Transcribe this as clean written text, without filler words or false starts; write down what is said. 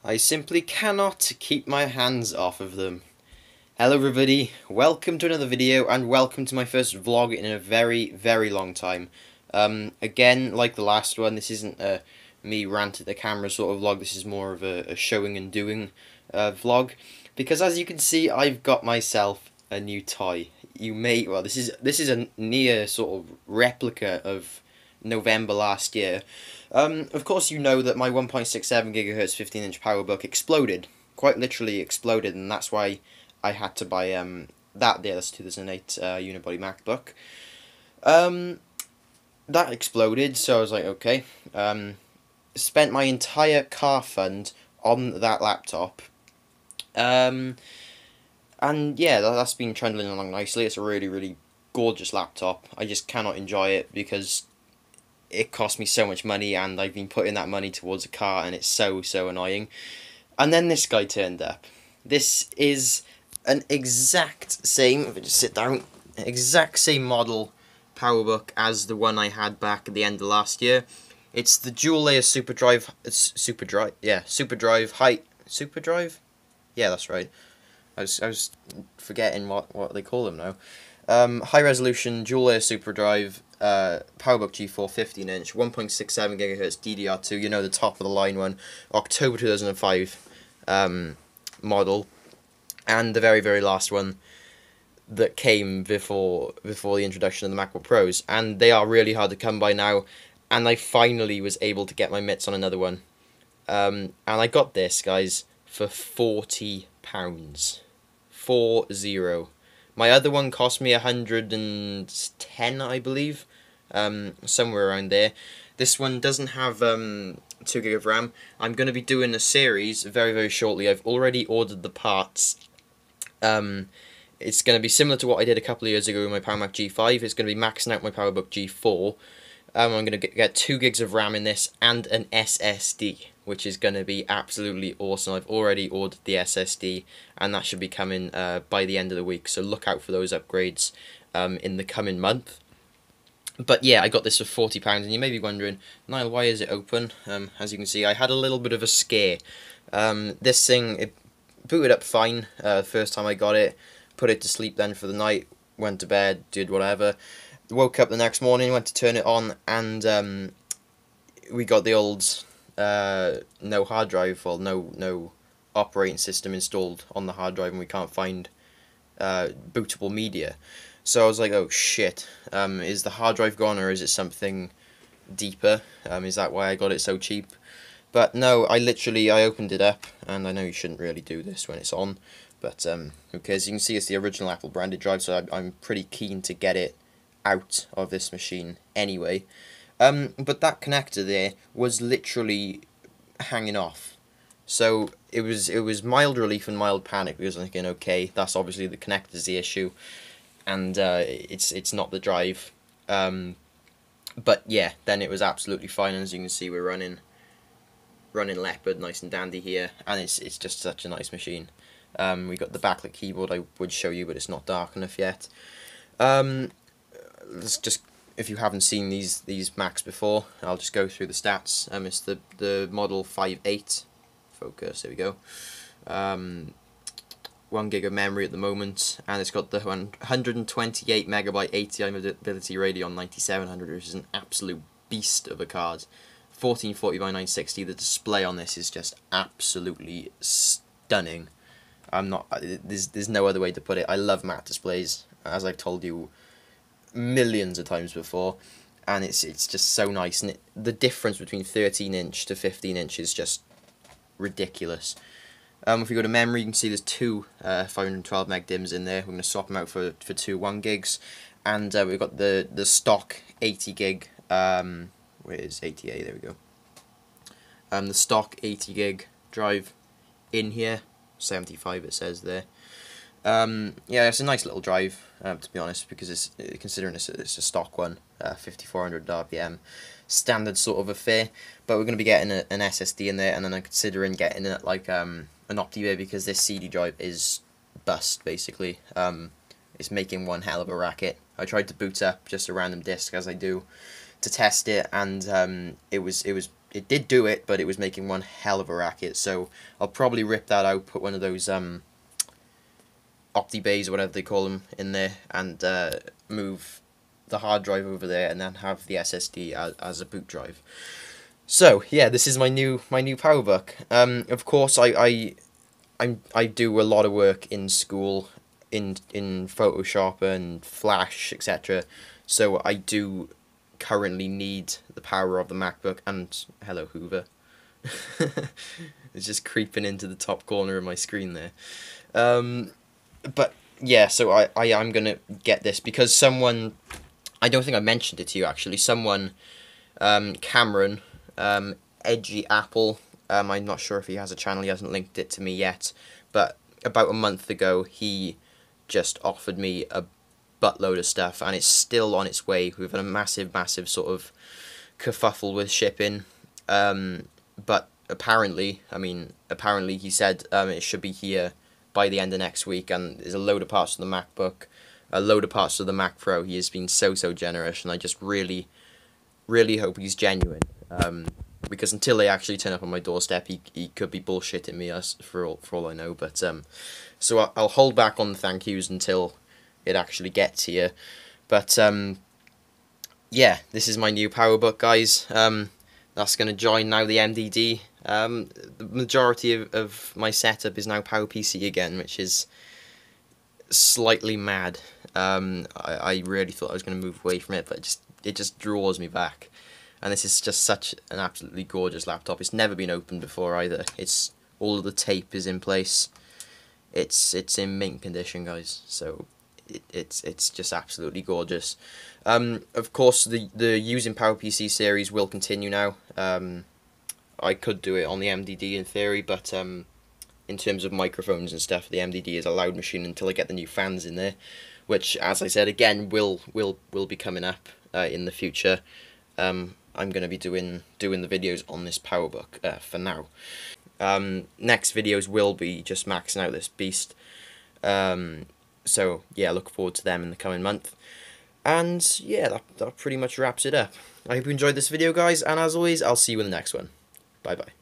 I simply cannot keep my hands off of them. Hello everybody, welcome to another video and welcome to my first vlog in a very long time. Again, like the last one, this isn't a me rant at the camera sort of vlog, this is more of a showing and doing vlog. Because as you can see, I've got myself a new toy. This is a near sort of replica of November last year. Of course you know that my 1.67 GHz 15-inch PowerBook exploded. Quite literally exploded, and that's why I had to buy that there. That's 2008 unibody MacBook. That exploded, so I was like, okay. Spent my entire car fund on that laptop. And yeah, that's been trundling along nicely. It's a really gorgeous laptop. I just cannot enjoy it because it cost me so much money, and I've been putting that money towards a car, and it's so annoying. And then this guy turned up. This is an exact same, if I just sit down, exact same model PowerBook as the one I had back at the end of last year. It's the dual layer SuperDrive. SuperDrive? Yeah, that's right. I was forgetting what they call them now. High resolution dual layer SuperDrive PowerBook G4 15-inch 1.67 GHz DDR2. You know, the top of the line one, October 2005 model, and the very last one that came before the introduction of the MacBook Pros, and they are really hard to come by now. And I finally was able to get my mitts on another one, and I got this, guys, for £40. 40. My other one cost me 110, I believe, somewhere around there. This one doesn't have 2 gig of RAM. I'm going to be doing a series very shortly. I've already ordered the parts. It's going to be similar to what I did a couple of years ago with my PowerMac G5. It's going to be maxing out my PowerBook G4. I'm going to get 2 gigs of RAM in this and an SSD, which is going to be absolutely awesome. I've already ordered the SSD, and that should be coming by the end of the week, so look out for those upgrades in the coming month. But yeah, I got this for £40, and you may be wondering, Niall, why is it open? As you can see, I had a little bit of a scare. This thing, it booted up fine the first time I got it, put it to sleep then for the night, went to bed, did whatever. Woke up the next morning, went to turn it on, and we got the old no hard drive, or no operating system installed on the hard drive, and we can't find bootable media. So I was like, oh shit, is the hard drive gone, or is it something deeper? Is that why I got it so cheap? But no, I opened it up, and I know you shouldn't really do this when it's on, but who cares? You can see it's the original Apple branded drive, so I'm pretty keen to get it out of this machine anyway. But that connector there was literally hanging off, so it was mild relief and mild panic, because I'm thinking, okay, that's obviously the connector's the issue, and it's not the drive. But yeah, then it was absolutely fine, and as you can see, we're running Leopard nice and dandy here, and it's just such a nice machine. We got the backlit keyboard I would show you, but it's not dark enough yet. Let's just, if you haven't seen these Macs before, I'll just go through the stats. It's the model 5.8. Focus, there we go. 1 gig of memory at the moment, and it's got the 128 megabyte ATI mobility Radeon 9700, which is an absolute beast of a card. 1440 by 960. The display on this is just absolutely stunning. There's no other way to put it. I love matte displays, as I've told you millions of times before, and it's just so nice, and the difference between 13-inch to 15-inch is just ridiculous. If we go to memory, you can see there's two 512 meg DIMMs in there. We're going to swap them out for two 1 gigs, and we've got the stock 80 gig. Where is 80A? There we go. The stock 80 gig drive in here, 75 it says there. Yeah, it's a nice little drive, to be honest, because considering it's a stock one, 5400 RPM, standard sort of affair. But we're going to be getting an SSD in there, and then I'm considering getting it like an OptiBay, because this CD drive is bust basically. It's making one hell of a racket. I tried to boot up just a random disk, as I do, to test it, and it was it did do it, but it was making one hell of a racket. So I'll probably rip that out, put one of those opti bays or whatever they call them in there, and move the hard drive over there, and then have the SSD as a boot drive. So yeah, this is my new PowerBook. Of course, I do a lot of work in school, in Photoshop and Flash, etc. So I do currently need the power of the MacBook. And hello, Hoover. It's just creeping into the top corner of my screen there. But yeah, so I am gonna get this because someone, I don't think I mentioned it to you actually. Someone, Cameron, Edgy Apple. I'm not sure if he has a channel. He hasn't linked it to me yet. But about a month ago, he just offered me a buttload of stuff, and it's still on its way. We've had a massive sort of kerfuffle with shipping. But apparently he said it should be here by the end of next week, and there's a load of parts of the MacBook, a load of parts of the Mac Pro. He has been so generous, and I just really hope he's genuine. Because until they actually turn up on my doorstep, he could be bullshitting me for all I know. But so I'll hold back on the thank yous until it actually gets here. But yeah, this is my new PowerBook, guys. That's going to join now the MDD. The majority of my setup is now PowerPC again, which is slightly mad. I really thought I was going to move away from it, but it just draws me back. And this is just such an absolutely gorgeous laptop. It's never been opened before either. It's all of the tape is in place. It's in mint condition, guys. So it's just absolutely gorgeous. Of course, the using PowerPC series will continue now. I could do it on the MDD in theory, but in terms of microphones and stuff, the MDD is a loud machine until I get the new fans in there, which, as I said again, will be coming up in the future. I'm going to be doing the videos on this PowerBook for now. Next videos will be just maxing out this beast. So yeah, look forward to them in the coming month. And yeah, that pretty much wraps it up. I hope you enjoyed this video, guys, and as always, I'll see you in the next one. Bye bye.